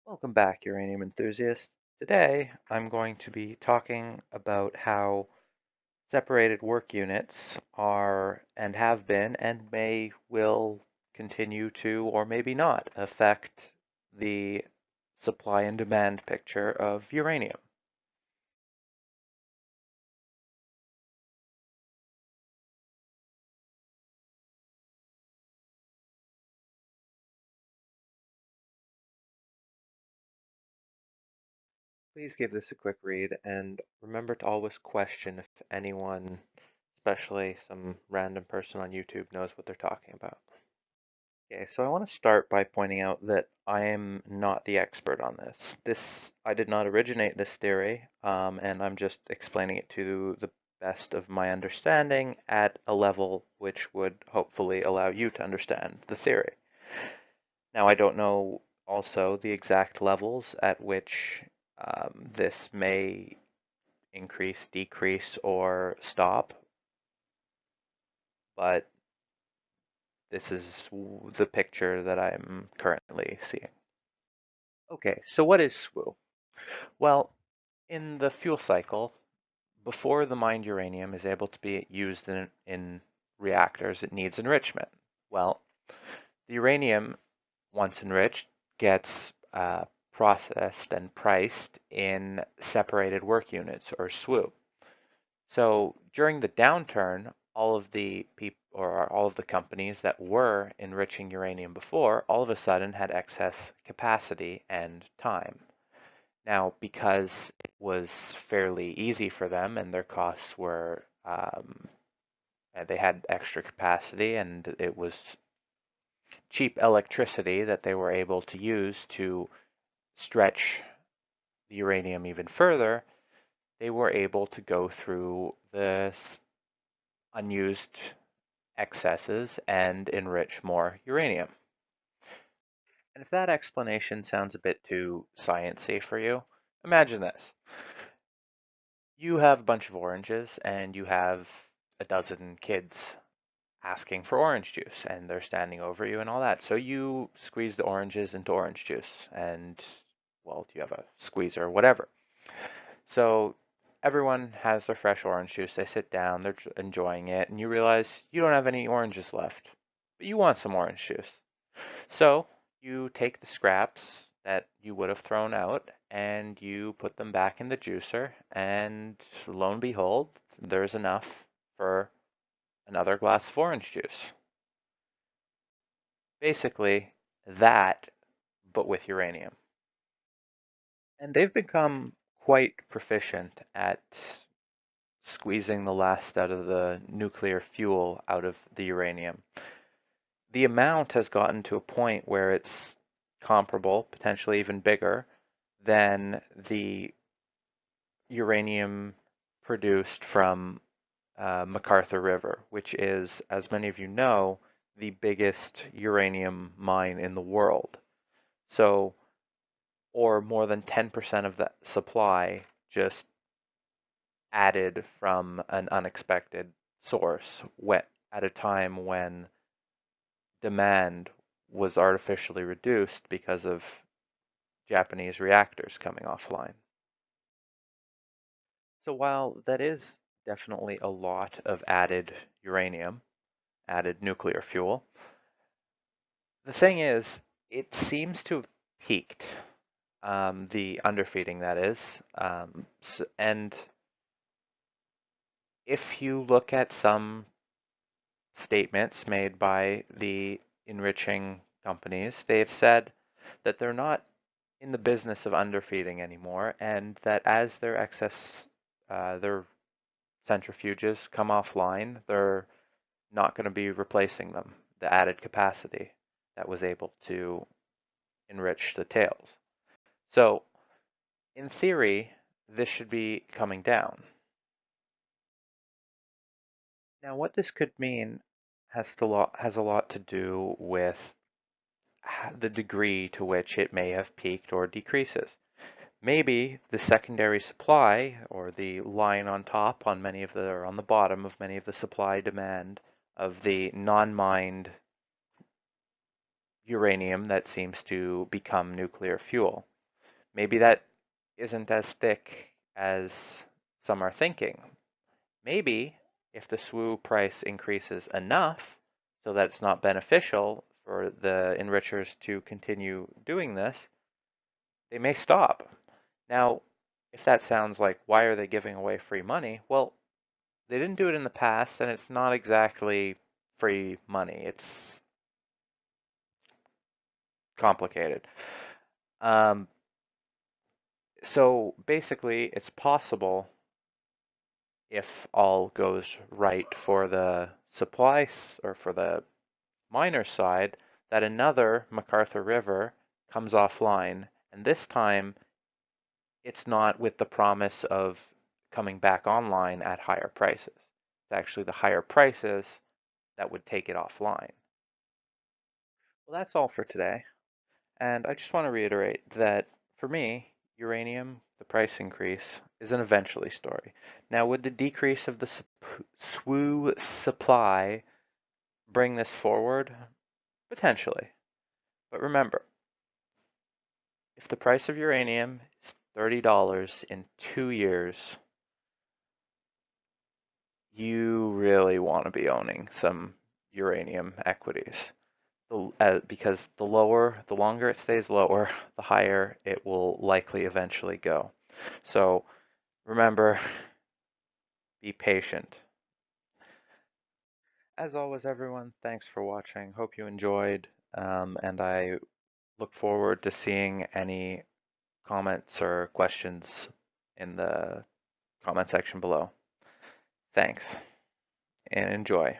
Welcome back, uranium enthusiasts. Today, I'm going to be talking about how separated work units are and have been and will continue to, or maybe not, affect the supply and demand picture of uranium. Please give this a quick read and remember to always question if anyone, especially some random person on YouTube, knows what they're talking about. Okay, so I want to start by pointing out that I am not the expert on this. I did not originate this theory, and I'm just explaining it to the best of my understanding at a level which would hopefully allow you to understand the theory. Now, I don't know also the exact levels at which this may increase, decrease, or stop, but this is the picture that I'm currently seeing. Okay, so what is SWU? Well, in the fuel cycle, before the mined uranium is able to be used in reactors, it needs enrichment. Well, the uranium, once enriched, gets processed and priced in separated work units, or SWU. So during the downturn, all of the people or all of the companies that were enriching uranium before, all of a sudden had excess capacity and time. Now, because it was fairly easy for them and their costs were, they had extra capacity and it was cheap electricity that they were able to use to stretch the uranium even further, they were able to go through the unused excesses and enrich more uranium. And if that explanation sounds a bit too sciencey for you, imagine this. You have a bunch of oranges and you have a dozen kids asking for orange juice and they're standing over you and all that. So you squeeze the oranges into orange juice and, well, you have a squeezer or whatever. So everyone has their fresh orange juice. They sit down, they're enjoying it, and you realize you don't have any oranges left, but you want some orange juice. So you take the scraps that you would have thrown out and you put them back in the juicer, and lo and behold, there's enough for another glass of orange juice. Basically, that, but with uranium. And they've become quite proficient at squeezing the last out of the nuclear fuel out of the uranium. The amount has gotten to a point where it's comparable, potentially even bigger, than the uranium produced from McArthur River, which is, as many of you know, the biggest uranium mine in the world. So, or more than 10% of that supply just added from an unexpected source at a time when demand was artificially reduced because of Japanese reactors coming offline. So while that is definitely a lot of added uranium, added nuclear fuel, the thing is, it seems to have peaked, the underfeeding that is. And if you look at some statements made by the enriching companies, they've said that they're not in the business of underfeeding anymore, and that as their centrifuges come offline, they're not going to be replacing them, the added capacity that was able to enrich the tails. So, in theory, this should be coming down. Now, what this could mean has a lot to do with the degree to which it may have peaked or decreases. Maybe the secondary supply or the line on top on many of the or on the bottom of many of the supply demand of the non-mined uranium that seems to become nuclear fuel. Maybe that isn't as thick as some are thinking. Maybe if the SWU price increases enough so that it's not beneficial for the enrichers to continue doing this, they may stop. Now, if that sounds like, why are they giving away free money? Well, they didn't do it in the past, and it's not exactly free money. It's complicated. Um, so basically, it's possible, if all goes right for the supply or for the miner side, that another MacArthur River comes offline, and this time it's not with the promise of coming back online at higher prices. It's actually the higher prices that would take it offline. Well, that's all for today. And I just want to reiterate that for me, uranium, the price increase, is an eventually story. Now, would the decrease of the SWU supply bring this forward? Potentially. But remember, if the price of uranium is $30 in 2 years, you really want to be owning some uranium equities. Because the longer it stays lower, the higher it will likely eventually go. So remember, be patient. As always, everyone, thanks for watching. Hope you enjoyed, and I look forward to seeing any comments or questions in the comment section below. Thanks, and enjoy.